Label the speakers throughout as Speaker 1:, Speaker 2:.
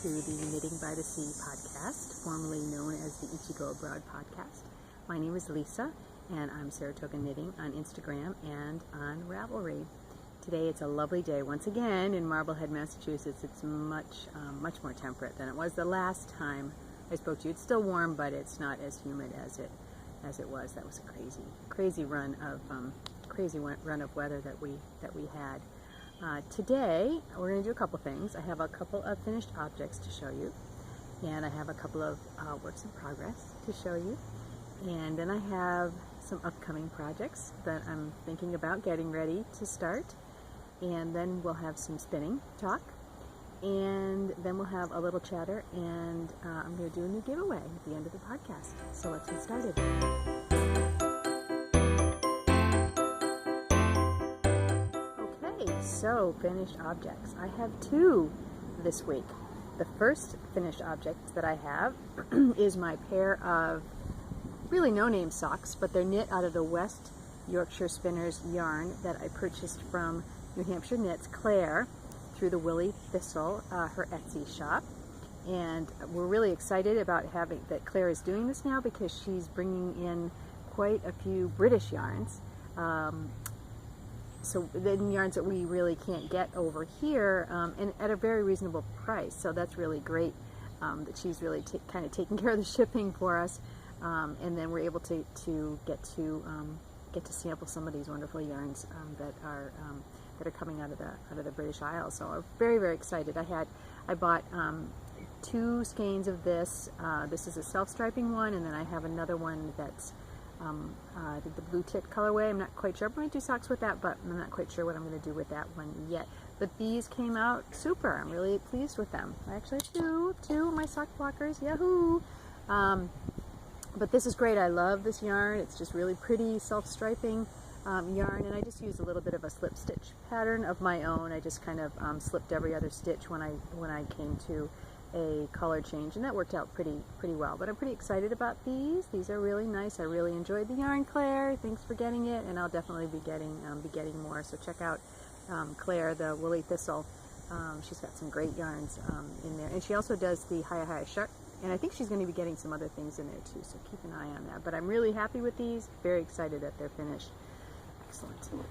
Speaker 1: to the Knitting by the Sea podcast, formerly known as the Ichigo Abroad podcast. My name is Lisa, and I'm Saratoga Knitting on Instagram and on Ravelry. Today it's a lovely day once again in Marblehead, Massachusetts. It's much more temperate than it was the last time I spoke to you. It's still warm, but it's not as humid as it was. That was a crazy run of weather that we had. Today we're going to do a couple things. I have a couple of finished objects to show you, and I have a couple of works in progress to show you, and then I have some upcoming projects that I'm thinking about getting ready to start, and then we'll have some spinning talk, and then we'll have a little chatter, and I'm going to do a new giveaway at the end of the podcast. So let's get started. So, finished objects. I have two this week. The first finished object that I have is my pair of really no-name socks, but they're knit out of the West Yorkshire Spinners yarn that I purchased from New Hampshire Knits Claire through the Willy Thistle, her Etsy shop. And we're really excited about having that Claire is doing this now because she's bringing in quite a few British yarns. So the yarns that we really can't get over here, and at a very reasonable price. So that's really great that she's really kind of taking care of the shipping for us, and then we're able to get to sample some of these wonderful yarns that are coming out of the British Isles. So I'm very excited. I bought 2 skeins of this. This is a self-striping one, and then I have another one that's the blue tit colorway. I'm not quite sure. I'm going to do socks with that, but I'm not quite sure what I'm going to do with that one yet. But these came out super. I'm really pleased with them. I actually have two of my sock blockers. Yahoo! But this is great. I love this yarn. It's just really pretty self-striping yarn, and I just used a little bit of a slip stitch pattern of my own. I just kind of slipped every other stitch when I came to a color change, and that worked out pretty well. But I'm pretty excited about these. These are really nice. I really enjoyed the yarn, Claire. Thanks for getting it, and I'll definitely be getting more. So check out Claire, the Willy Thistle. She's got some great yarns in there, and she also does the Hiya Shark, and I think she's going to be getting some other things in there too. So keep an eye on that. But I'm really happy with these. Very excited that they're finished. Excellent.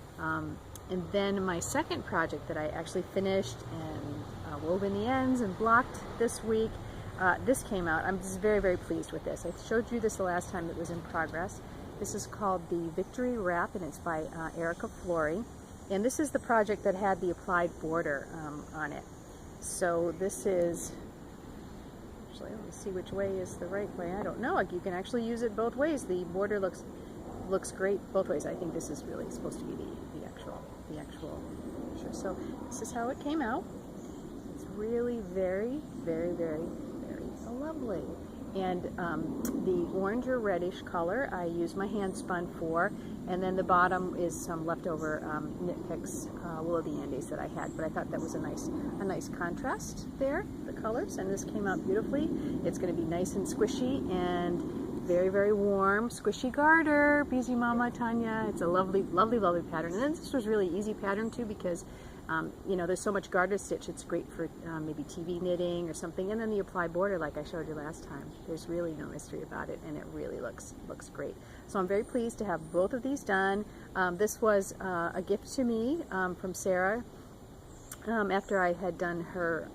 Speaker 1: And then my second project that I actually finished and wove in the ends and blocked this week, this came out. I'm just very pleased with this. I showed you this the last time it was in progress. This is called the Victory Wrap, and it's by Erica Flory. And this is the project that had the applied border on it. So this is, actually, let me see which way is the right way. I don't know. You can actually use it both ways. The border looks great both ways. I think this is really supposed to be the actual picture. So this is how it came out. It's really very lovely. And the orange or reddish color I used my hand spun for, and then the bottom is some leftover Knit Picks Wool of the Andes that I had. But I thought that was a nice contrast there, the colors, and this came out beautifully. It's going to be nice and squishy and very warm, squishy garter, Busy Mama Tanya. It's a lovely pattern. And then this was really easy pattern too because there's so much garter stitch. It's great for maybe TV knitting or something. And then the applied border, like I showed you last time, there's really no mystery about it, and it really looks great. So I'm very pleased to have both of these done. This was a gift to me from Sarah after I had done her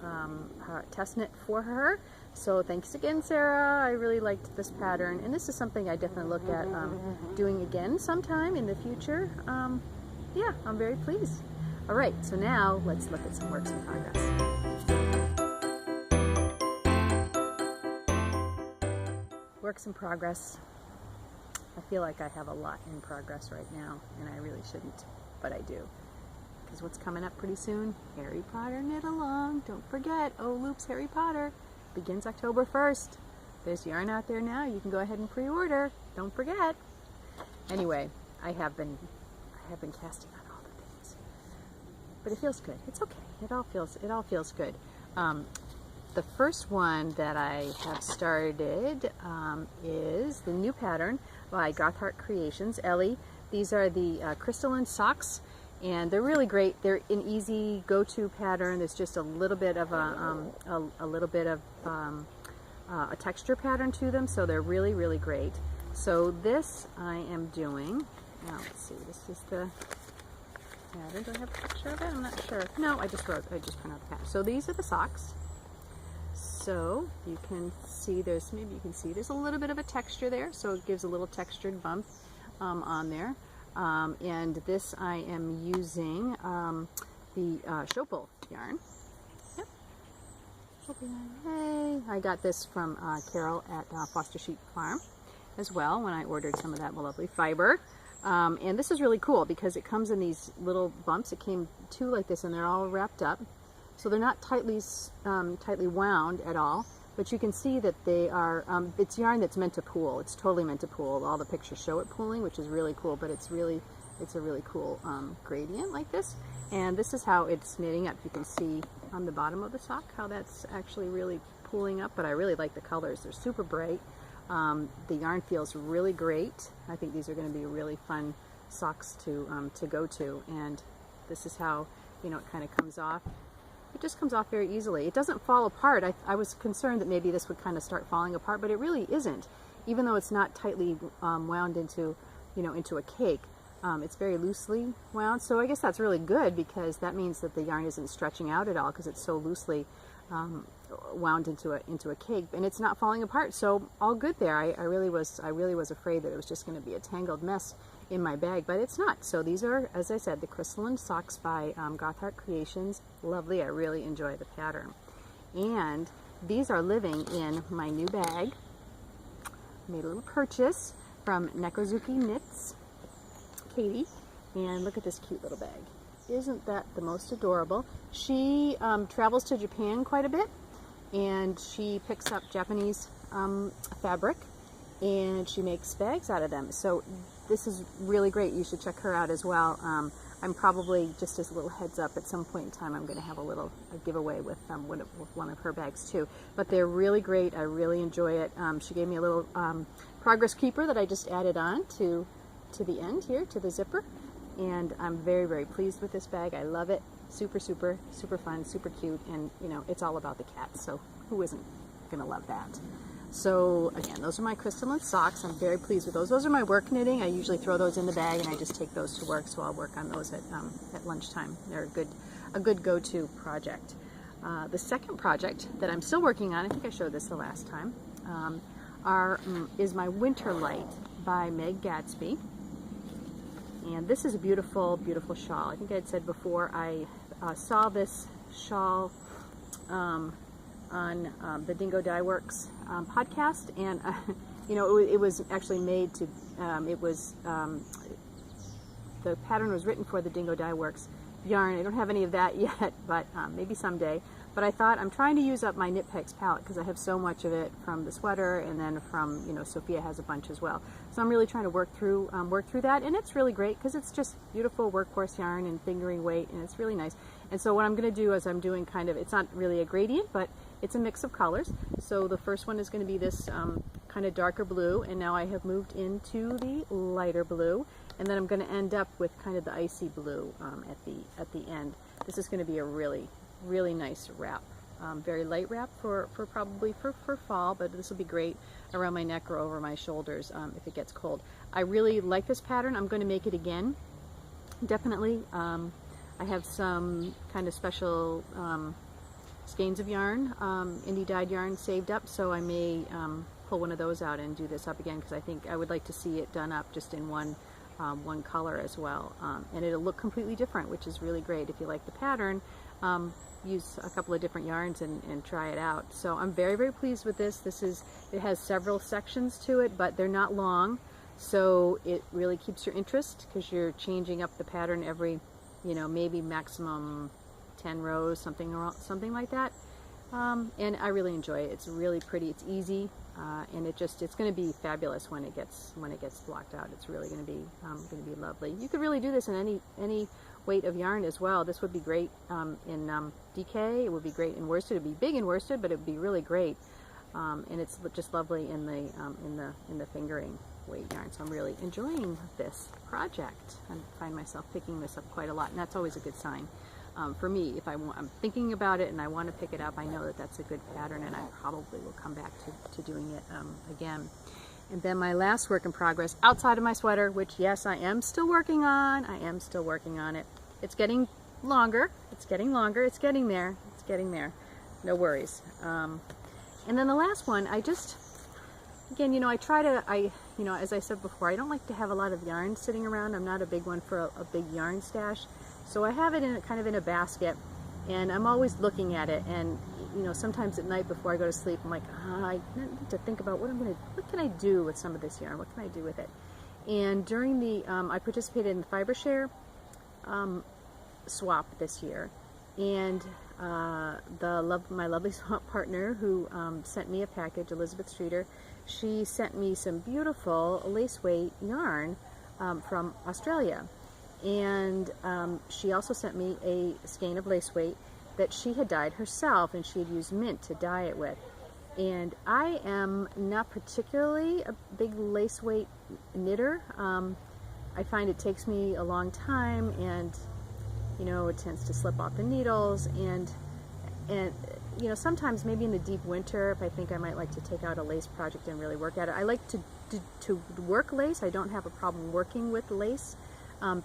Speaker 1: test knit for her. So thanks again, Sarah. I really liked this pattern, and this is something I definitely look at doing again sometime in the future. Yeah, I'm very pleased. All right, so now let's look at some works in progress. Works in progress. I feel like I have a lot in progress right now, and I really shouldn't, but I do. Because what's coming up pretty soon? Harry Potter Knit Along. Don't forget, Oh Loops Harry Potter. Begins October 1st. There's yarn out there now. You can go ahead and pre-order. Don't forget. Anyway, I have been casting on all the things, but it feels good. It's okay. It all feels good. The first one that I have started is the new pattern by Gothart Creations, Ellie. These are the crystalline socks, And they're really great. They're an easy go-to pattern. There's just a little bit of a texture pattern to them, so they're really, really great. So this I am doing, now let's see, this is the pattern. Do I have a picture of it? I'm not sure. No, I just printed out the pattern. So these are the socks. So you can see maybe you can see there's a little bit of a texture there, so it gives a little textured bump on there. And this I am using the Shopel yarn. Yep. Shopel yarn. Hey, I got this from Carol at Foster Sheep Farm as well when I ordered some of that lovely fiber. And this is really cool because it comes in these little bumps. It came two like this, and they're all wrapped up. So they're not tightly wound at all, but you can see that they are, it's yarn that's meant to pool. It's totally meant to pool. All the pictures show it pooling, which is really cool, but it's a really cool gradient like this. And this is how it's knitting up. You can see on the bottom of the sock how that's actually really pooling up, but I really like the colors. They're super bright. The yarn feels really great. I think these are going to be really fun socks to go to, and this is how, you know, it kind of comes off. It just comes off very easily. It doesn't fall apart. I was concerned that maybe this would kind of start falling apart, but it really isn't. Even though it's not tightly wound into, you know, into a cake, it's very loosely wound. So I guess that's really good because that means that the yarn isn't stretching out at all because it's so loosely wound into a cake, and it's not falling apart. So all good there. I really was afraid that it was just going to be a tangled mess in my bag, but it's not. So these are, as I said, the Crystalline Socks by Gothart Creations. Lovely. I really enjoy the pattern. And these are living in my new bag. Made a little purchase from Nekozuki Knits, Katie. And look at this cute little bag. Isn't that the most adorable? She travels to Japan quite a bit, and she picks up Japanese fabric, and she makes bags out of them. So this is really great. You should check her out as well. I'm probably, just as a little heads up, at some point in time I'm going to have a giveaway with one of her bags too. But they're really great. I really enjoy it. She gave me a little progress keeper that I just added on to the end here, to the zipper. And I'm very, very pleased with this bag. I love it. Super, super, super fun, super cute. And, you know, it's all about the cats, so who isn't going to love that? So, again, those are my Crystalline Socks. I'm very pleased with those. Those are my work knitting. I usually throw those in the bag, and I just take those to work, so I'll work on those at lunchtime. They're a good go-to project. The second project that I'm still working on, I think I showed this the last time, is my Winter Light by Meg Gadsby. And this is a beautiful, beautiful shawl. I think I had said before, I saw this shawl on the Dingo Dye Works podcast, and you know, it was actually made to, the pattern was written for the Dingo Dye Works yarn. I don't have any of that yet, but maybe someday. But I thought, I'm trying to use up my Knit Picks palette because I have so much of it from the sweater, and then from, you know, Sophia has a bunch as well. So I'm really trying to work through that, and it's really great because it's just beautiful workhorse yarn and fingering weight, and it's really nice. And so what I'm going to do is I'm doing kind of, it's not really a gradient, but it's a mix of colors. So the first one is going to be this kind of darker blue, and now I have moved into the lighter blue, and then I'm going to end up with kind of the icy blue at the end. This is going to be a really nice wrap, very light wrap for probably for fall, but this will be great around my neck or over my shoulders if it gets cold. I really like this pattern. I'm going to make it again, definitely. I have some kind of special skeins of yarn, indie dyed yarn saved up, so I may pull one of those out and do this up again, because I think I would like to see it done up just in one color as well, and it'll look completely different, which is really great. If you like the pattern, use a couple of different yarns and try it out. So I'm very, very pleased with this. It has several sections to it, but they're not long, so it really keeps your interest because you're changing up the pattern every, you know, maybe maximum 10 rows, something like that. And I really enjoy it. It's really pretty. It's easy, and it's going to be fabulous when it gets blocked out. It's really going to be lovely. You could really do this in any weight of yarn as well. This would be great in DK. It would be great in worsted. It'd be big in worsted, but it would be really great, and it's just lovely in the fingering. weight yarn. So I'm really enjoying this project. I find myself picking this up quite a lot, and that's always a good sign. For me, if I'm thinking about it and I want to pick it up, I know that that's a good pattern, and I probably will come back to doing it again. And then my last work in progress, outside of my sweater, which yes, I am still working on. I am still working on it. It's getting longer. It's getting longer. It's getting there. It's getting there. No worries. And then the last one, again, you know, you know, as I said before, I don't like to have a lot of yarn sitting around. I'm not a big one for a big yarn stash. So I have it kind of in a basket, and I'm always looking at it. And you know, sometimes at night before I go to sleep, I'm like, I need to think about what can I do with some of this yarn? What can I do with it? And during the, I participated in the fiber share swap this year, and my lovely swap partner who sent me a package, Elizabeth Streeter, she sent me some beautiful lace weight yarn from Australia. And she also sent me a skein of lace weight that she had dyed herself, and she had used mint to dye it with. And I am not particularly a big lace weight knitter. I find it takes me a long time, and you know, it tends to slip off the needles, and you know, sometimes maybe in the deep winter, if I think I might like to take out a lace project and really work at it. I like to work lace. I don't have a problem working with lace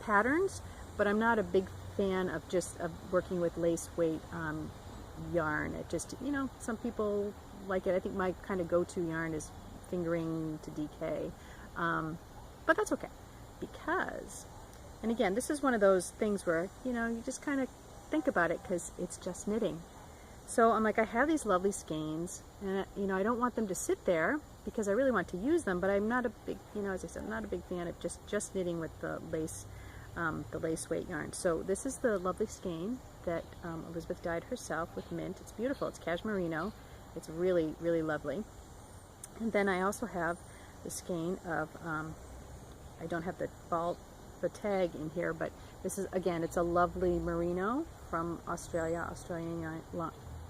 Speaker 1: patterns, but I'm not a big fan of working with lace weight yarn. It just, you know, some people like it. I think my kind of go-to yarn is fingering to DK, but that's okay, because, and again, this is one of those things where, you know, you just kind of think about it because it's just knitting. So I'm like, I have these lovely skeins, and you know, I don't want them to sit there because I really want to use them, but I'm not a big, you know, as I said, I'm not a big fan of just knitting with the lace weight yarn. So this is the lovely skein that Elizabeth dyed herself with mint. It's beautiful. It's cashmerino. It's really, really lovely. And then I also have the skein of, I don't have the tag in here, but this is, again, it's a lovely merino from Australia, Australian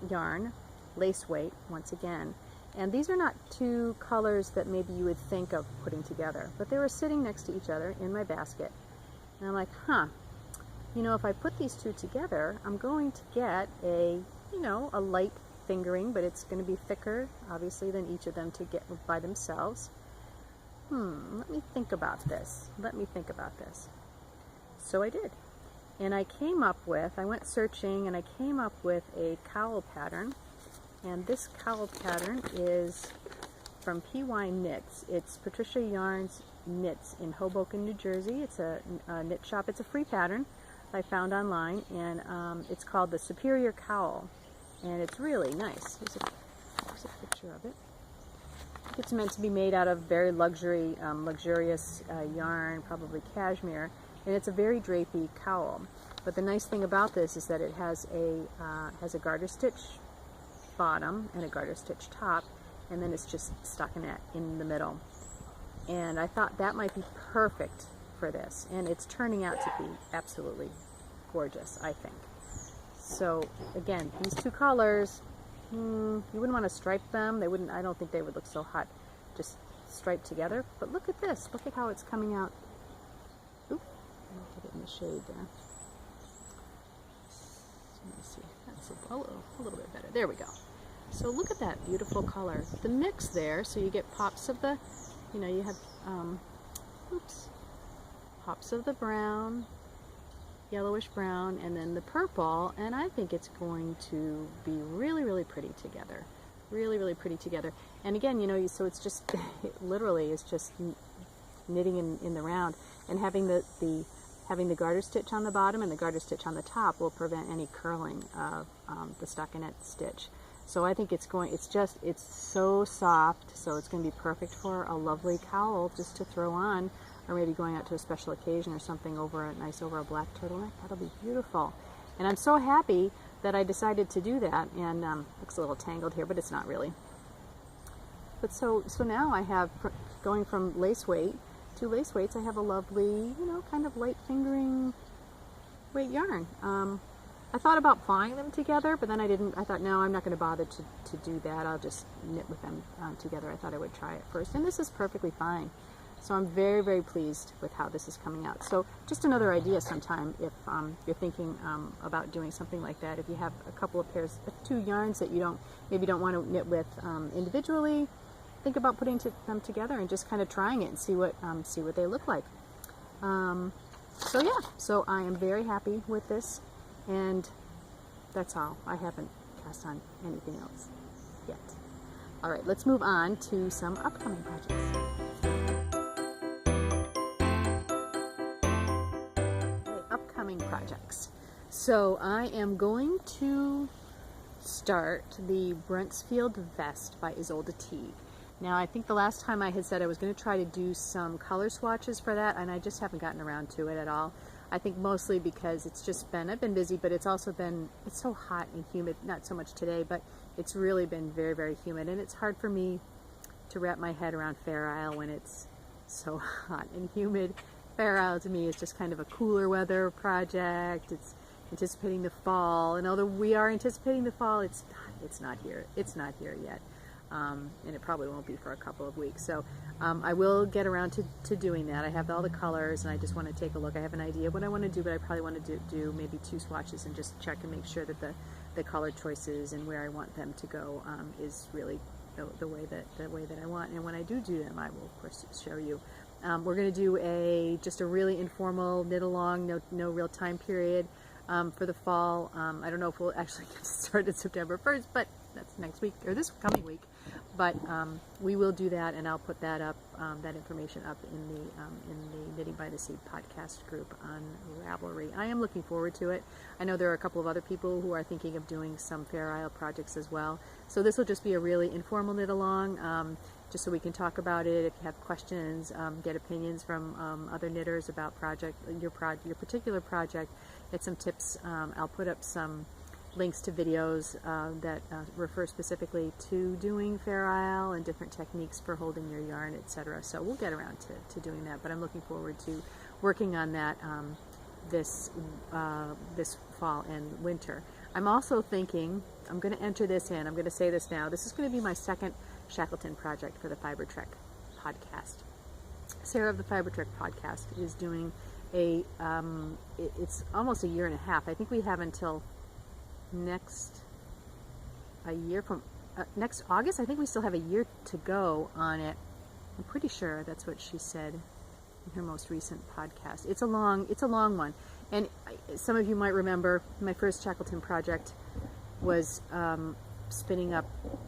Speaker 1: yarn, lace weight, once again. And these are not two colors that maybe you would think of putting together, but they were sitting next to each other in my basket. And I'm like, you know, if I put these two together, I'm going to get a, you know, a light fingering, but it's going to be thicker, obviously, than each of them to get by themselves. Let me think about this. Let me think about this. So I did. And I went searching, and I came up with a cowl pattern. And this cowl pattern is from PY Knits. It's Patricia Yarns Knits in Hoboken, New Jersey. It's a knit shop. It's a free pattern I found online, and it's called the Superior Cowl. And it's really nice. Here's a picture of it. It's meant to be made out of very luxurious yarn, probably cashmere, and it's a very drapey cowl. But the nice thing about this is that it has a garter stitch bottom and a garter stitch top, and then it's just stockinette in the middle. And I thought that might be perfect for this, and it's turning out to be absolutely gorgeous, I think. So again, these two colors, you wouldn't want to stripe them. They wouldn't. I don't think they would look so hot just striped together. But look at this. Look at how it's coming out. Oop, I'll get it in the shade there. Let me see. That's a little bit better. There we go. So look at that beautiful color. The mix there. So you get pops of the, you know, you have, pops of the brown, yellowish brown, and then the purple, and I think it's going to be really, really pretty together. Really, really pretty together. And again, you know, so it's just, it literally is just knitting in the round, and having the garter stitch on the bottom and the garter stitch on the top will prevent any curling of the stockinette stitch. So I think it's so soft, so it's going to be perfect for a lovely cowl just to throw on, or maybe going out to a special occasion or something over a black turtleneck. That'll be beautiful. And I'm so happy that I decided to do that. And looks a little tangled here, but it's not really. But so now I have, going from lace weight to lace weights, I have a lovely, you know, kind of light fingering weight yarn. I thought about plying them together, but then I didn't. I thought, no, I'm not going to bother to do that. I'll just knit with them together. I thought I would try it first, and this is perfectly fine. So I'm very, very pleased with how this is coming out. So just another idea sometime if you're thinking about doing something like that. If you have a couple of pairs, 2 yarns that you maybe don't want to knit with individually, think about putting them together and just kind of trying it and see what they look like. So yeah, so I am very happy with this, and that's all. I haven't cast on anything else yet. All right, let's move on to some upcoming projects. Upcoming projects. So I am going to start the Bruntsfield vest by Isolde Teague. Now I think the last time I had said I was going to try to do some color swatches for that, and I just haven't gotten around to it at all. I think mostly because I've been busy, but it's so hot and humid, not so much today, but it's really been very, very humid, and it's hard for me to wrap my head around Fair Isle when it's so hot and humid. Fair Isle to me is just kind of a cooler weather project. It's anticipating the fall, and although we are anticipating the fall, it's not here. It's not here yet, and it probably won't be for a couple of weeks. So I will get around to doing that. I have all the colors, and I just want to take a look. I have an idea of what I want to do, but I probably want to do maybe 2 swatches and just check and make sure that the color choices and where I want them to go is really the way that I want. And when I do them, I will of course show you. We're going to do just a really informal knit along, no real time period for the fall. I don't know if we'll actually get started September 1st, but that's next week or this coming week. But we will do that, and I'll put that up, that information up in the Knitting by the Sea podcast group on Ravelry. I am looking forward to it. I know there are a couple of other people who are thinking of doing some Fair Isle projects as well. So this will just be a really informal knit along. Just so we can talk about it. If you have questions, get opinions from other knitters about your particular project, get some tips. I'll put up some links to videos that refer specifically to doing Fair Isle and different techniques for holding your yarn, etc. So we'll get around to doing that, but I'm looking forward to working on that this fall and winter. I'm also thinking, I'm going to enter this in, I'm going to say this now, this is going to be my second Shackleton project for the Fiber Trek podcast. Sarah of the Fiber Trek podcast is doing it's almost a year and a half. I think we have until next August. I think we still have a year to go on it. I'm pretty sure that's what she said in her most recent podcast. It's a long one. And some of you might remember my first Shackleton project was spinning up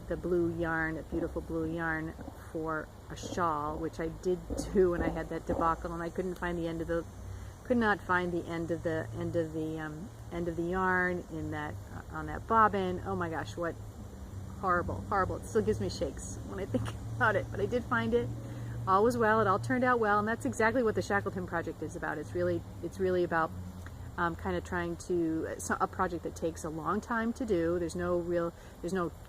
Speaker 1: the blue yarn, a beautiful blue yarn for a shawl, which I did do, and I had that debacle, and I could not find the end of the yarn in that on that bobbin. Oh my gosh, what horrible! It still gives me shakes when I think about it, but I did find it. All was well. It all turned out well, and that's exactly what the Shackleton project is about. It's really about kind of trying to, a project that takes a long time to do. There's no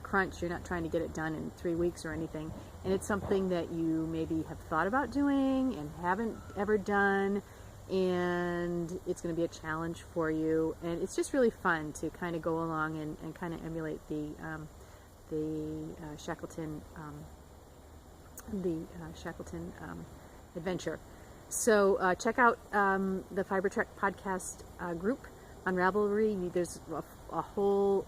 Speaker 1: crunch. You're not trying to get it done in 3 weeks or anything. And it's something that you maybe have thought about doing and haven't ever done. And it's going to be a challenge for you. And it's just really fun to kind of go along and kind of emulate the Shackleton, adventure. So check out the Fiber Trek podcast group on Ravelry. There's a whole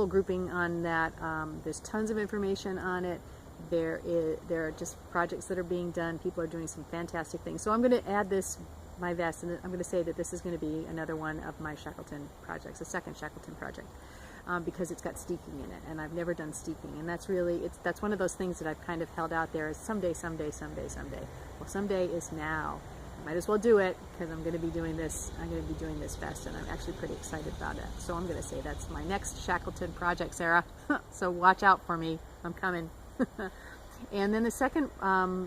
Speaker 1: grouping on that. There's tons of information on it. There are just projects that are being done. People are doing some fantastic things. So I'm going to add my vest, and I'm going to say that this is going to be another one of my Shackleton projects, a second Shackleton project. Because it's got steeking in it, and I've never done steeking, and that's one of those things that I've kind of held out there as someday. Well, someday is now. I might as well do it because I'm going to be doing this. I'm going to be doing this vest, and I'm actually pretty excited about it. So I'm going to say that's my next Shackleton project, Sarah. So watch out for me. I'm coming. And then the second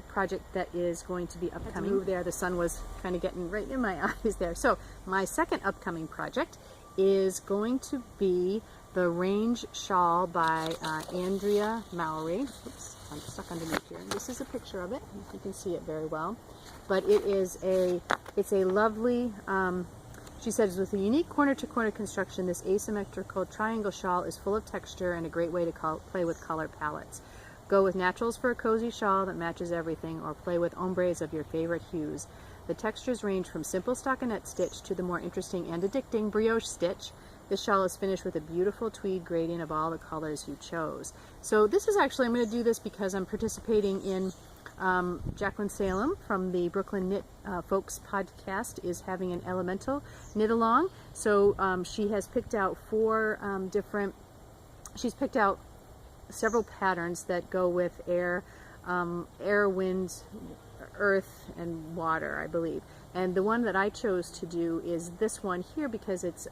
Speaker 1: project that is going to be upcoming. Move there. The sun was kind of getting right in my eyes there. So my second upcoming project is going to be the Range Shawl by Andrea Mallory. Oops, I'm stuck underneath here. This is a picture of it. You can see it very well. But it's a lovely She says, with a unique corner-to-corner construction, this asymmetrical triangle shawl is full of texture and a great way to play with color palettes. Go with naturals for a cozy shawl that matches everything, or play with ombres of your favorite hues. The textures range from simple stockinette stitch to the more interesting and addicting brioche stitch. This shawl is finished with a beautiful tweed gradient of all the colors you chose. So this is actually, I'm going to do this because I'm participating in Jacqueline Salem from the Brooklyn Knit Folks podcast is having an elemental knit along. So she has picked out she's picked out several patterns that go with air, wind, earth, and water, I believe. And the one that I chose to do is this one here because it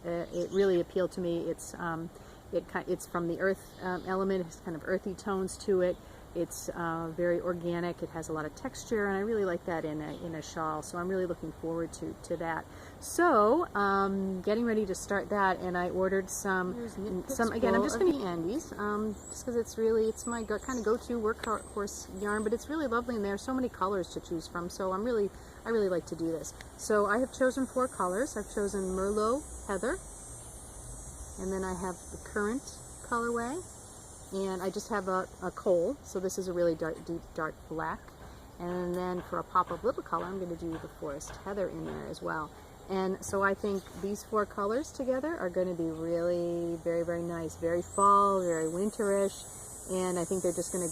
Speaker 1: really appealed to me. It's from the earth element. It has kind of earthy tones to it. It's very organic. It has a lot of texture, and I really like that in a shawl. So I'm really looking forward to that. So getting ready to start that, and I ordered some. Again, I'm just going to end these just because it's my kind of go-to workhorse yarn, but it's really lovely, and there are so many colors to choose from. So I really like to do this. So I have chosen 4 colors. I've chosen Merlot Heather, and then I have the Current colorway. And I just have a coal, so this is a really deep dark black. And then for a pop of little color, I'm going to do the Forest Heather in there as well. And so I think these 4 colors together are going to be really very, very nice, very fall, very winterish. And I think they're just going to,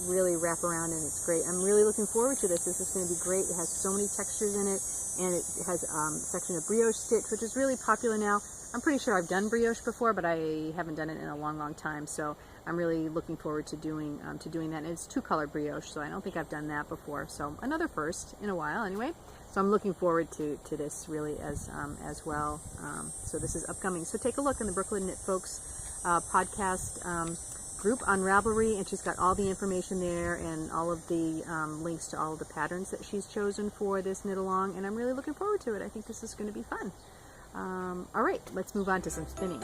Speaker 1: really wrap around, and it's great. I'm really looking forward to this. This is going to be great. It has so many textures in it, and it has a section of brioche stitch, which is really popular now. I'm pretty sure I've done brioche before, but I haven't done it in a long, long time. So I'm really looking forward to doing that. And it's 2-color brioche, so I don't think I've done that before. So another first in a while, anyway. So I'm looking forward to this really as well. So this is upcoming. So take a look in the Brooklyn Knit Folks podcast group on Ravelry, and she's got all the information there and all of the links to all of the patterns that she's chosen for this knit along. And I'm really looking forward to it. I think this is going to be fun. All right, let's move on to some spinning.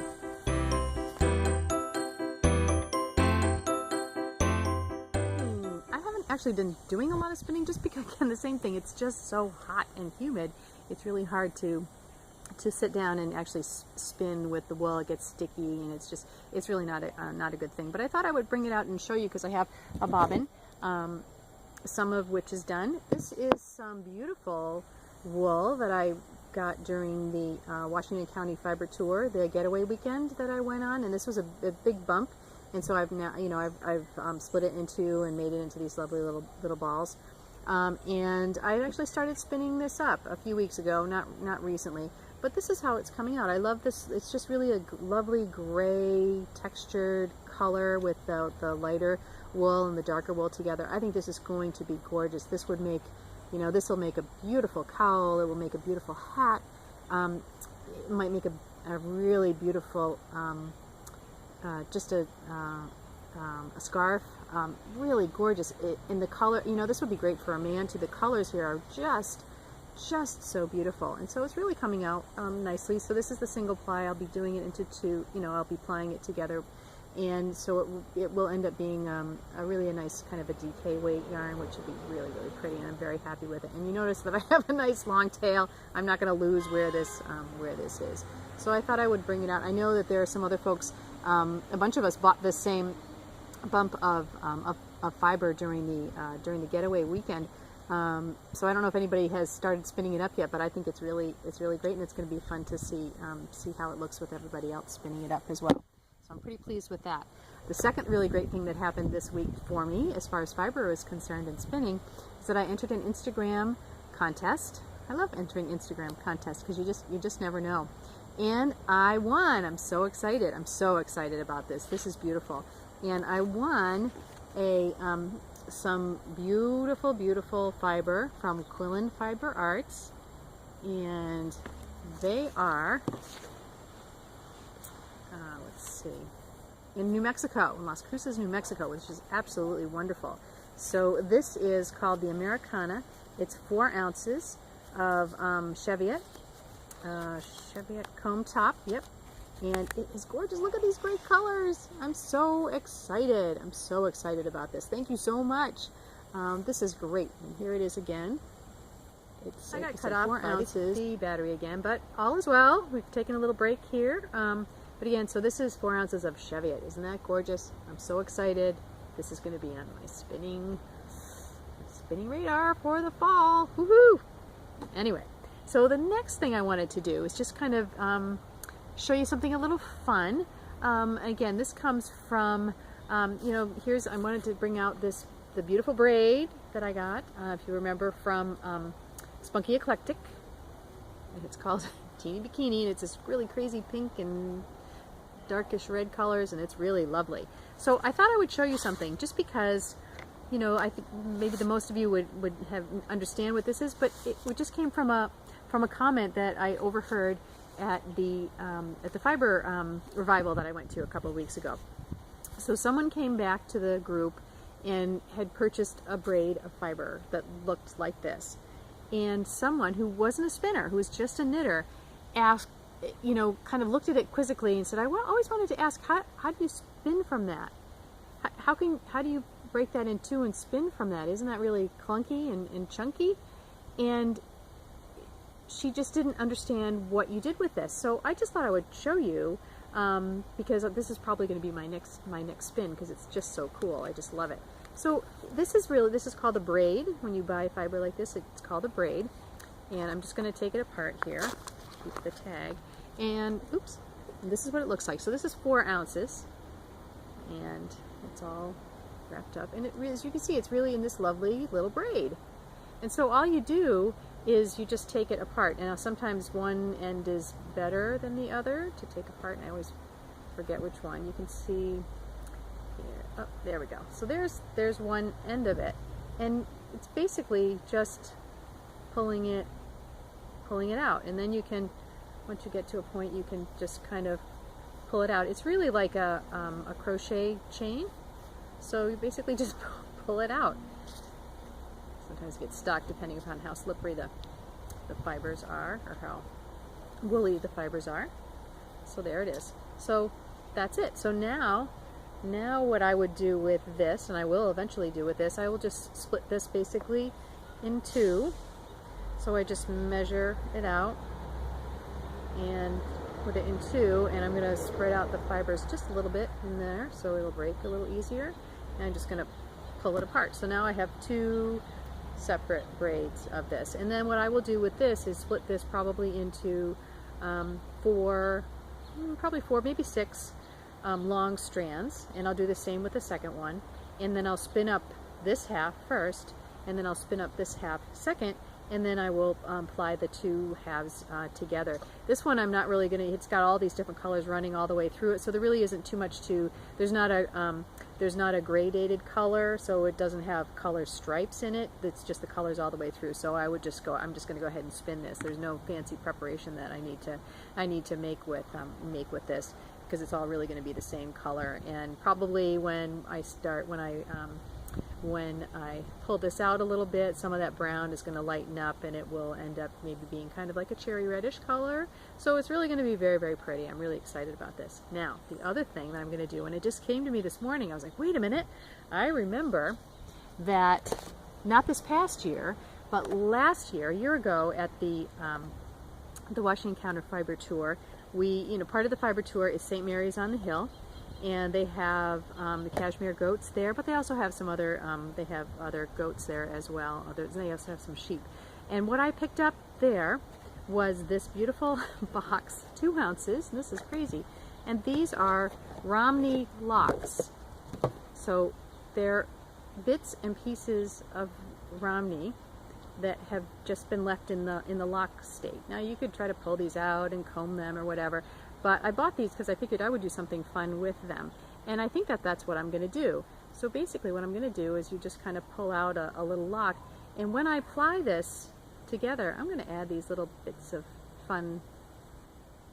Speaker 1: I haven't actually been doing a lot of spinning just because, again, the same thing. It's just so hot and humid. It's really hard to sit down and actually spin with the wool. It gets sticky, and it's really not a good thing. But I thought I would bring it out and show you because I have a bobbin, some of which is done. This is some beautiful wool that I got during the Washington County Fiber Tour, the getaway weekend that I went on, and this was a big bump, and so I've now, I've split it into and made it into these lovely little balls, and I actually started spinning this up a few weeks ago, not recently, but this is how it's coming out. I love this. It's just really a lovely gray textured color with the lighter wool and the darker wool together. I think this is going to be gorgeous. This would make this will make a beautiful cowl. It will make a beautiful hat. It might make a really beautiful, just a scarf. Really gorgeous. In the color, this would be great for a man too. The colors here are just so beautiful. And so it's really coming out nicely. So this is the single ply. I'll be doing it into 2, I'll be plying it together. And so it will end up being a nice kind of a DK weight yarn, which will be really, really pretty, and I'm very happy with it. And you notice that I have a nice long tail. I'm not going to lose where this is. So I thought I would bring it out. I know that there are some other folks, a bunch of us bought the same bump of fiber during the getaway weekend. So I don't know if anybody has started spinning it up yet, but I think it's really great, and it's going to be fun to see how it looks with everybody else spinning it up as well. So I'm pretty pleased with that. The second really great thing that happened this week for me, as far as fiber is concerned and spinning, is that I entered an Instagram contest. I love entering Instagram contests because you just never know. And I won. I'm so excited. I'm so excited about this. This is beautiful. And I won some beautiful fiber from Quillen Fiber Arts, and they are. Let's see, in New Mexico, in Las Cruces, New Mexico, which is absolutely wonderful. So this is called the Americana. It's 4 ounces of Cheviot comb top. Yep, and it is gorgeous. Look at these great colors. I'm so excited. I'm so excited about this. Thank you so much. This is great. And here it is again. I got cut off 4 ounces. The battery again, but all is well. We've taken a little break here. But again, so this is 4 ounces of Cheviot. Isn't that gorgeous? I'm so excited. This is going to be on my spinning radar for the fall. Woohoo! Anyway, so the next thing I wanted to do is just kind of show you something a little fun. Again, this comes from, you know, I wanted to bring out the beautiful braid that I got, if you remember from Spunky Eclectic. It's called Teeny Bikini, and it's this really crazy pink and darkish red colors, and it's really lovely. So I thought I would show you something, just because, you know, I think maybe the most of you would understand what this is, but it just came from a comment that I overheard at the fiber revival that I went to a couple of weeks ago. So someone came back to the group and had purchased a braid of fiber that looked like this. And someone who wasn't a spinner, who was just a knitter, asked, you know, kind of looked at it quizzically and said, I always wanted to ask, how do you spin from that? How do you break that in two and spin from that? Isn't that really clunky and chunky? And she just didn't understand what you did with this. So I just thought I would show you, because this is probably going to be my next spin, because it's just so cool. I just love it. So this is called a braid. When you buy fiber like this, it's called a braid. And I'm just going to take it apart here, keep the tag, and oops, and this is what it looks like. So this is 4 ounces, and it's all wrapped up. And as you can see, it's really in this lovely little braid. And so all you do is you just take it apart. Now sometimes one end is better than the other to take apart, and I always forget which one. You can see here. Oh, there we go. So there's one end of it, and it's basically just pulling it out, and then you can, once you get to a point, you can just kind of pull it out. It's really like a crochet chain, so you basically just pull it out. Sometimes it gets stuck depending upon how slippery the fibers are, or how woolly the fibers are. So there it is. So that's it. So now what I would do with this, and I will eventually do with this, I will just split this basically in two. So I just measure it out and put it in two, and I'm going to spread out the fibers just a little bit in there so it'll break a little easier, and I'm just going to pull it apart. So now I have 2 separate braids of this, and then what I will do with this is split this probably into 4, maybe 6 long strands, and I'll do the same with the second one, and then I'll spin up this half first, and then I'll spin up this half second, and then I will apply the 2 halves together. This one I'm not really going to, it's got all these different colors running all the way through it, so there really isn't too much to, there's not a gradated color, so it doesn't have color stripes in it. It's just the colors all the way through. So I would just go, I'm just going to go ahead and spin this. There's no fancy preparation that I need to make with this, because it's all really going to be the same color. And probably when I pull this out a little bit, some of that brown is going to lighten up, and it will end up maybe being kind of like a cherry reddish color. So it's really going to be very, very pretty. I'm really excited about this. Now, the other thing that I'm going to do, and it just came to me this morning, I was like, wait a minute, I remember that, not this past year, but last year, a year ago, at the Washington Counter Fiber Tour, part of the fiber tour is St. Mary's on the Hill, and they have the cashmere goats there, but they also have some other, they have other goats there as well. They also have some sheep. And what I picked up there was this beautiful box, 2 ounces, and this is crazy, and these are Romney locks. So they're bits and pieces of Romney that have just been left in the lock state. Now you could try to pull these out and comb them or whatever, but I bought these because I figured I would do something fun with them, and I think that that's what I'm going to do. So basically what I'm going to do is you just kind of pull out a little lock, and when I apply this together, I'm going to add these little bits of fun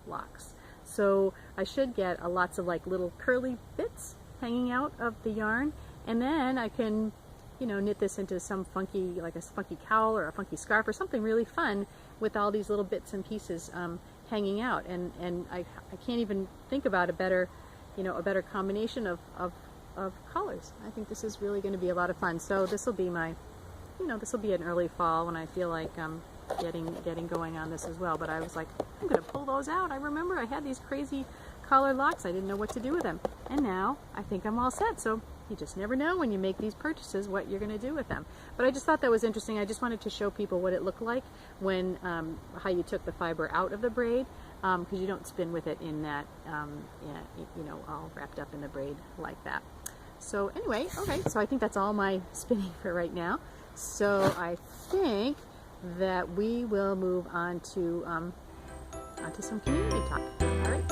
Speaker 1: locks. So I should get lots of like little curly bits hanging out of the yarn, and then I can, knit this into some funky, like a funky cowl or a funky scarf or something really fun with all these little bits and pieces hanging out. And I can't even think about a better combination of colors. I think this is really going to be a lot of fun. So this will be my this will be an early fall when I feel like getting going on this as well. But I was like, I'm going to pull those out. I remember I had these crazy collar locks. I didn't know what to do with them. And now I think I'm all set. So you just never know when you make these purchases what you're going to do with them. But I just thought that was interesting. I just wanted to show people what it looked like when, how you took the fiber out of the braid, because you don't spin with it in that, all wrapped up in the braid like that. So anyway, okay, so I think that's all my spinning for right now. So I think that we will move on to some community talk. All right.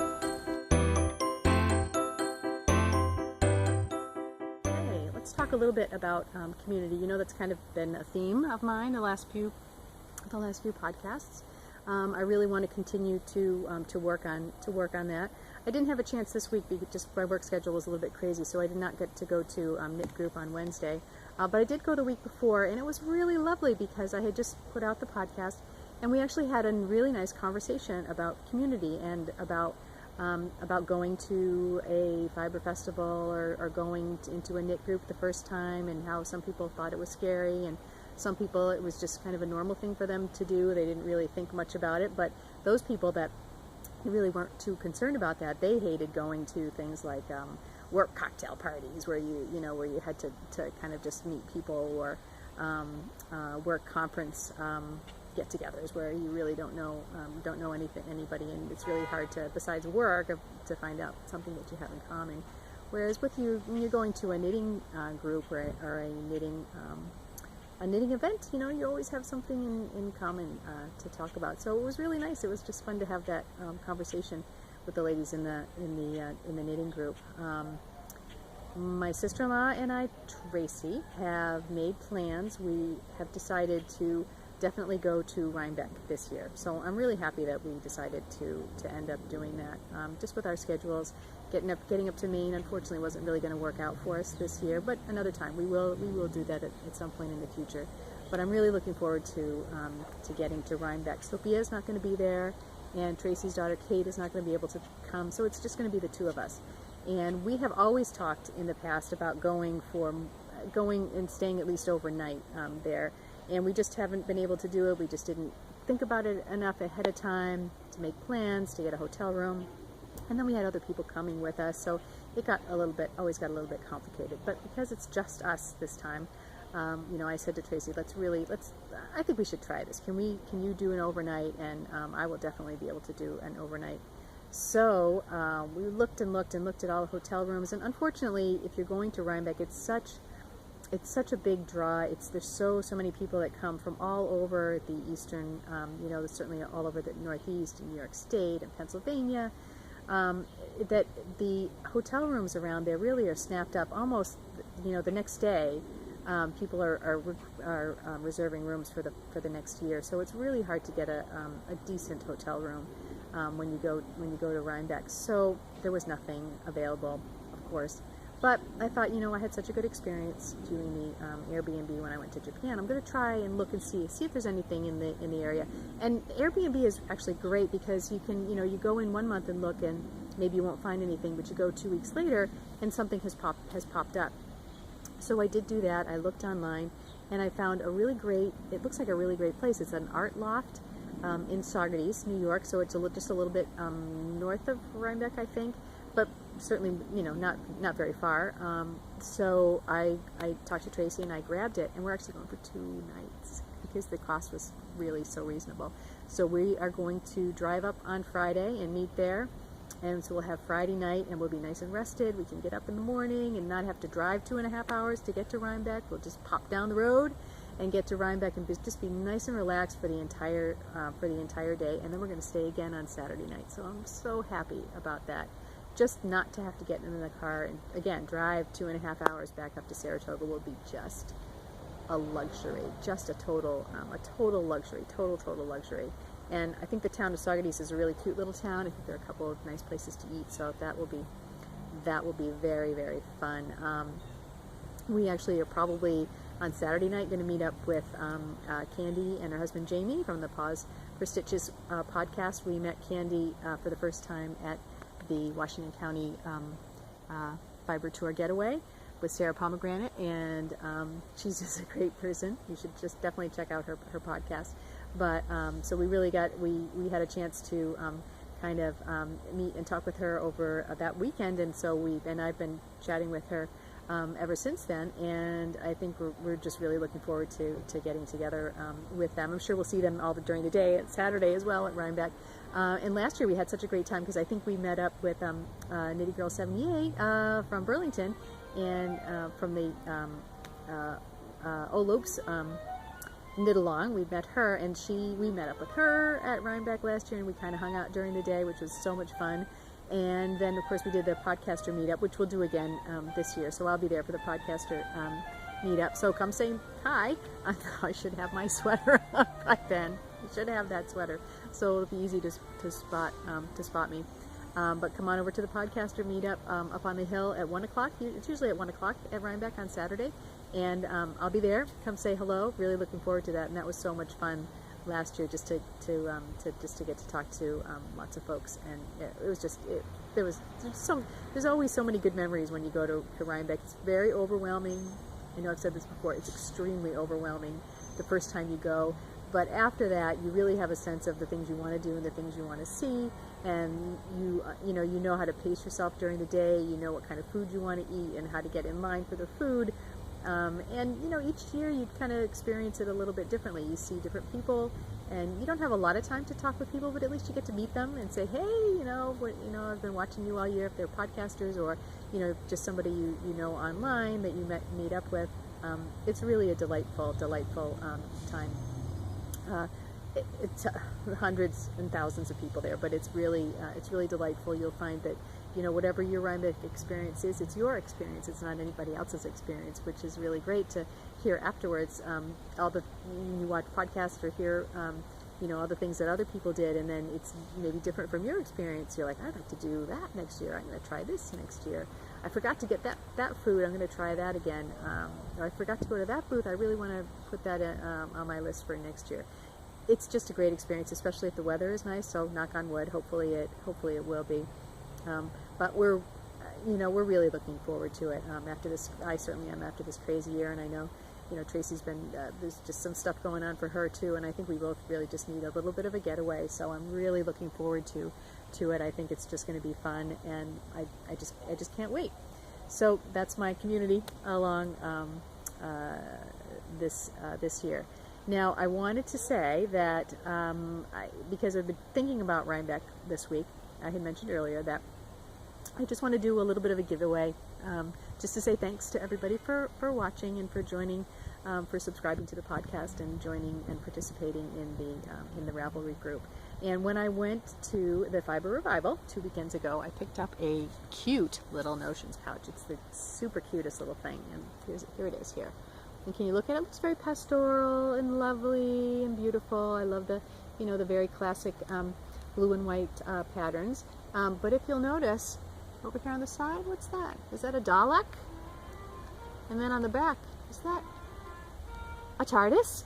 Speaker 1: Okay, let's talk a little bit about community. That's kind of been a theme of mine the last few podcasts. I really want to continue to work on that. I didn't have a chance this week because just my work schedule was a little bit crazy, so I did not get to go to knit group on Wednesday. But I did go the week before, and it was really lovely because I had just put out the podcast, and we actually had a really nice conversation about community and about going to a fiber festival or going into a knit group the first time, and how some people thought it was scary, and some people it was just kind of a normal thing for them to do. They didn't really think much about it, but those people that really weren't too concerned about that, they hated going to things like work cocktail parties where where you had to kind of just meet people, or work conference get-togethers where you really don't know anybody, and it's really hard to, besides work, to find out something that you have in common. Whereas when you're going to a knitting group or a knitting event, you always have something in common to talk about. So it was really nice. It was just fun to have that conversation with the ladies in the knitting group. My sister-in-law and I, Tracy, have made plans. We have decided to definitely go to Rhinebeck this year. So I'm really happy that we decided to end up doing that. Just with our schedules, getting up to Maine, unfortunately, wasn't really going to work out for us this year. But another time, we will do that at some point in the future. But I'm really looking forward to getting to Rhinebeck. Sophia is not going to be there, and Tracy's daughter Kate is not going to be able to come. So it's just going to be the two of us. And we have always talked in the past about going and staying at least overnight there. And we just haven't been able to do it. We just didn't think about it enough ahead of time to make plans, to get a hotel room. And then we had other people coming with us, so it always got a little bit complicated. But because it's just us this time, I said to Tracy, I think we should try this. Can you do an overnight? And I will definitely be able to do an overnight. So we looked and looked at all the hotel rooms, and unfortunately, if you're going to Rhinebeck, it's such a big draw. There's so many people that come from all over the eastern, certainly all over the Northeast, New York State and Pennsylvania, that the hotel rooms around there really are snapped up almost, the next day. People are reserving rooms for the next year, so it's really hard to get a decent hotel room when you go to Rhinebeck. So there was nothing available, of course. But I thought, I had such a good experience doing the Airbnb when I went to Japan. I'm going to try and look and see if there's anything in the area. And Airbnb is actually great because you can, you go in 1 month and look, and maybe you won't find anything, but you go 2 weeks later and something has popped up. So I did do that. I looked online and I found it looks like a really great place. It's an art loft in Saugerties, New York. So it's just a little bit north of Rhinebeck, I think. But certainly, not very far. So I talked to Tracy and I grabbed it, and we're actually going for 2 nights because the cost was really so reasonable. So we are going to drive up on Friday and meet there, and so we'll have Friday night, and we'll be nice and rested. We can get up in the morning and not have to drive 2.5 hours to get to Rhinebeck. We'll just pop down the road and get to Rhinebeck and just be nice and relaxed for the entire day, and then we're going to stay again on Saturday night. So I'm so happy about that. Just not to have to get in the car and, again, drive 2.5 hours back up to Saratoga will be just a luxury, just a total luxury, total luxury. And I think the town of Saugerties is a really cute little town. I think there are a couple of nice places to eat, so that will be very, very fun. We actually are probably on Saturday night going to meet up with Candy and her husband Jamie from the Pause for Stitches podcast. We met Candy for the first time at the Washington County Fiber Tour Getaway. with Sarah Pomegranate, and she's just a great person. You should just definitely check out her podcast. But so we really we had a chance to kind of meet and talk with her over that weekend, and so I've been chatting with her ever since then, and I think we're just really looking forward to getting together with them. I'm sure we'll see them all during the day, at Saturday as well at Rhinebeck. And last year we had such a great time because I think we met up with Nitty Girl 78 from Burlington, and from the Olopes Knit Along. We met her, and we met up with her at Rhinebeck last year, and we kind of hung out during the day, which was so much fun. And then, of course, we did the podcaster meetup, which we'll do again this year. So I'll be there for the podcaster meetup. So come say hi. I should have my sweater on by then. You should have that sweater, so it'll be easy to spot me. But come on over to the podcaster meetup up on the hill at 1 o'clock. It's usually at 1 o'clock at Rhinebeck on Saturday. And I'll be there. Come say hello. Really looking forward to that. And that was so much fun last year, just to get to talk to lots of folks. And it was just there's always so many good memories when you go to Rhinebeck. It's very overwhelming. I know I've said this before. It's extremely overwhelming the first time you go. But after that, you really have a sense of the things you want to do and the things you want to see, and you know how to pace yourself during the day. You know what kind of food you want to eat and how to get in line for the food. And each year you kind of experience it a little bit differently. You see different people, and you don't have a lot of time to talk with people, but at least you get to meet them and say, hey, I've been watching you all year, if they're podcasters or just somebody you know online that you meet up with. It's really a delightful time. It's hundreds and thousands of people there, but it's really delightful. You'll find that whatever your Rhinebeck experience is, it's your experience. It's not anybody else's experience, which is really great to hear afterwards. You watch podcasts or hear all the things that other people did, and then it's maybe different from your experience. You're like, I'd like to do that next year. I'm going to try this next year. I forgot to get that food. I'm going to try that again. Or I forgot to go to that booth. I really want to put that on my list for next year. It's just a great experience, especially if the weather is nice. So knock on wood. Hopefully it will be. But we're really looking forward to it. After this, I certainly am, after this crazy year, and I know, Tracy's been, there's just some stuff going on for her too, and I think we both really just need a little bit of a getaway. So I'm really looking forward to it. I think it's just going to be fun, and I just can't wait. So that's my community along this year. Now, I wanted to say that because I've been thinking about Rhinebeck this week, I had mentioned earlier that I just want to do a little bit of a giveaway, just to say thanks to everybody for watching and for joining, for subscribing to the podcast and joining and participating in the Ravelry group. And when I went to the Fiber Revival 2 weekends ago, I picked up a cute little Notions pouch. It's the super cutest little thing, and here it is here. And can you look at it? It looks very pastoral and lovely and beautiful. I love the the very classic blue and white patterns. But if you'll notice, over here on the side, what's that? Is that a Dalek? And then on the back, is that a TARDIS?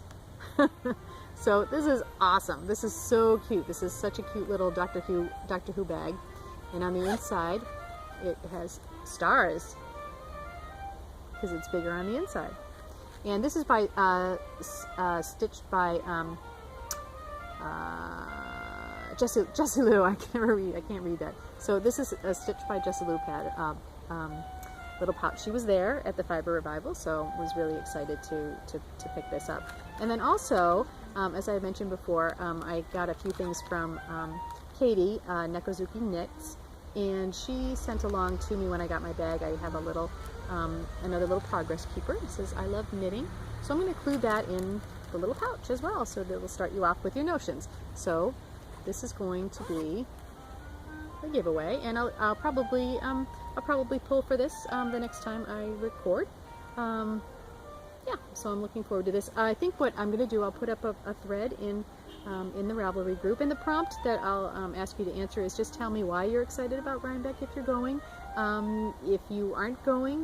Speaker 1: So this is awesome. This is so cute. This is such a cute little Doctor Who bag. And on the inside, it has stars because it's bigger on the inside. And this is by stitched by Jessie Lou. I can't read that. So this is a stitched by Jessie Lou little pouch. She was there at the Fiber Revival, so was really excited to pick this up. And then also, as I mentioned before, I got a few things from Katie, Nekozuki Knits, and she sent along to me when I got my bag. I have a little another little progress keeper. It says I love knitting, so I'm going to include that in the little pouch as well, so that will start you off with your notions. So this is going to be a giveaway, and I'll probably pull for this the next time I record. Yeah, so I'm looking forward to this. I think what I'm going to do, I'll put up a thread in the Ravelry group, and the prompt that I'll ask you to answer is just tell me why you're excited about Rhinebeck if you're going. If you aren't going,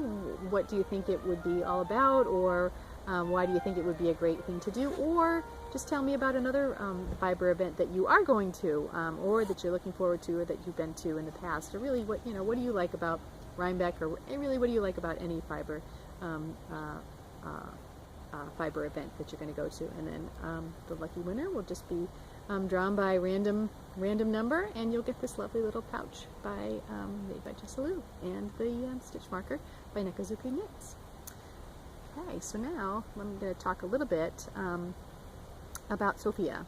Speaker 1: what do you think it would be all about, or why do you think it would be a great thing to do, or just tell me about another fiber event that you are going to, or that you're looking forward to, or that you've been to in the past, or really what do you like about Rhinebeck, or really, what do you like about any fiber fiber event that you're going to go to? And then the lucky winner will just be drawn by random number, and you'll get this lovely little pouch made by Jessa Lou, and the stitch marker by Nekazuki Knits. Okay, so now I'm going to talk a little bit about Sophia.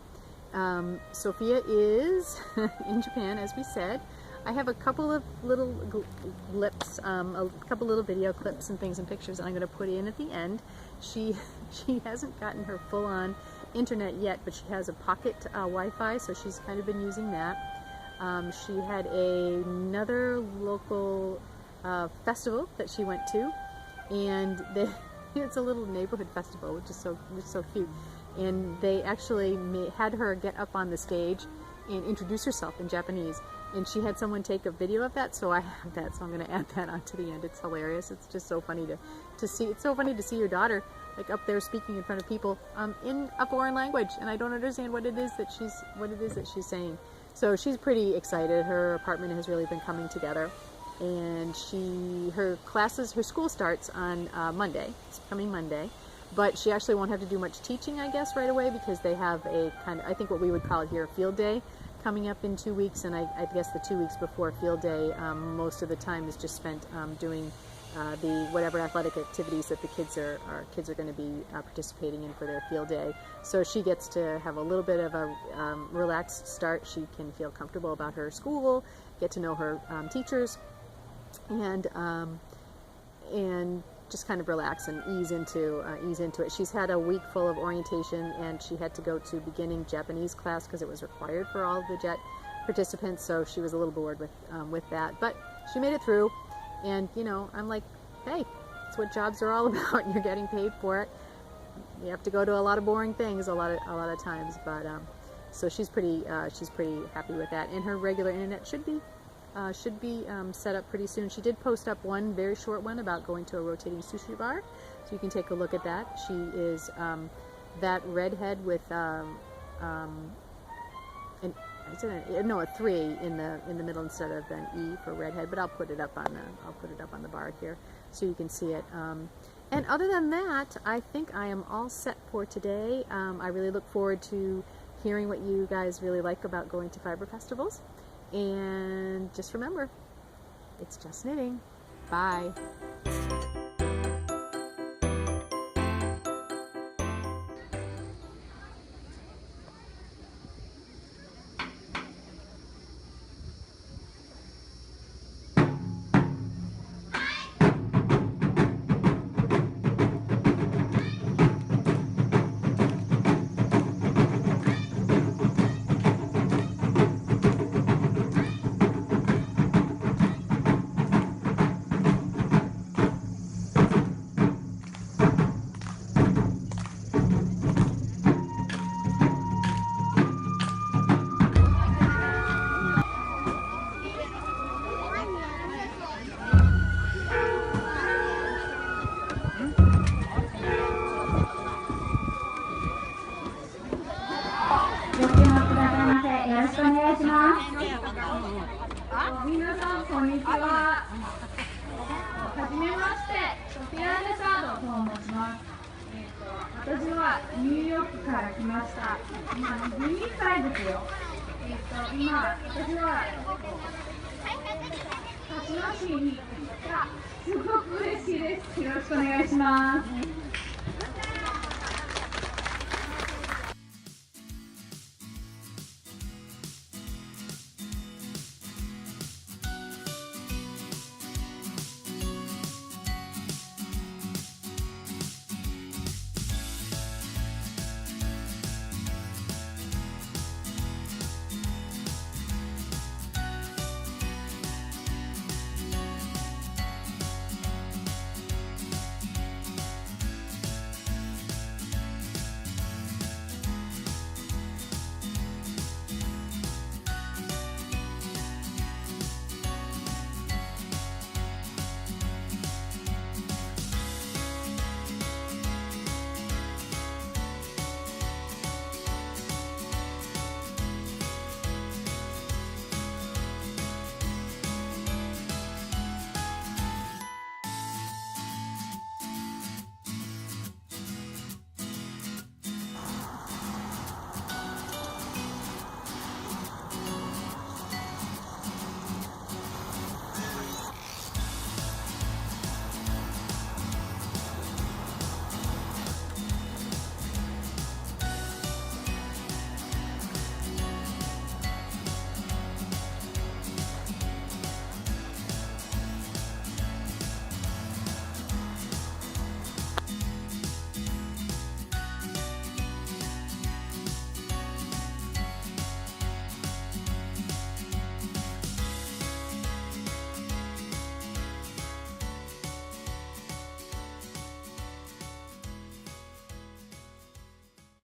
Speaker 1: Sophia is in Japan, as we said. I have a couple of little clips, a couple little video clips and things and pictures that I'm going to put in at the end. She hasn't gotten her full-on internet yet, but she has a pocket Wi-Fi, so she's kind of been using that. She had another local festival that she went to, and it's a little neighborhood festival, which is so cute. And they actually had her get up on the stage and introduce herself in Japanese. And she had someone take a video of that, so I have that, so I'm going to add that onto the end. It's hilarious. It's just so funny to see. It's so funny to see your daughter like up there speaking in front of people in a foreign language, and I don't understand what it is that she's saying. So she's pretty excited. Her apartment has really been coming together, and her school starts on Monday. It's coming Monday. But she actually won't have to do much teaching, I guess, right away, because they have a kind of, I think what we would call it here, a field day coming up in 2 weeks. And I guess the 2 weeks before field day, most of the time is just spent doing the whatever athletic activities that the kids are going to be participating in for their field day. So she gets to have a little bit of a relaxed start. She can feel comfortable about her school, get to know her teachers, and just kind of relax and ease into it. She's had a week full of orientation, and she had to go to beginning Japanese class because it was required for all of the JET participants, so she was a little bored with that. But she made it through, and I'm like, hey, that's what jobs are all about. You're getting paid for it. You have to go to a lot of boring things a lot of times, but so she's pretty happy with that. And her regular internet should be set up pretty soon. She did post up one very short one about going to a rotating sushi bar, so you can take a look at that. She is that redhead with a 3 in the middle instead of an E for redhead. But I'll put it up on the bar here so you can see it. And other than that, I think I am all set for today. I really look forward to hearing what you guys really like about going to fiber festivals. And just remember, it's just knitting. Bye.
Speaker 2: 皆さんこんにちは。はじめまして、ソフィア・レサードと申します。私はニューヨークから来ました。今22歳ですよ。今私は鹿島市に来た。すごく嬉しいです。よろしくお願いします。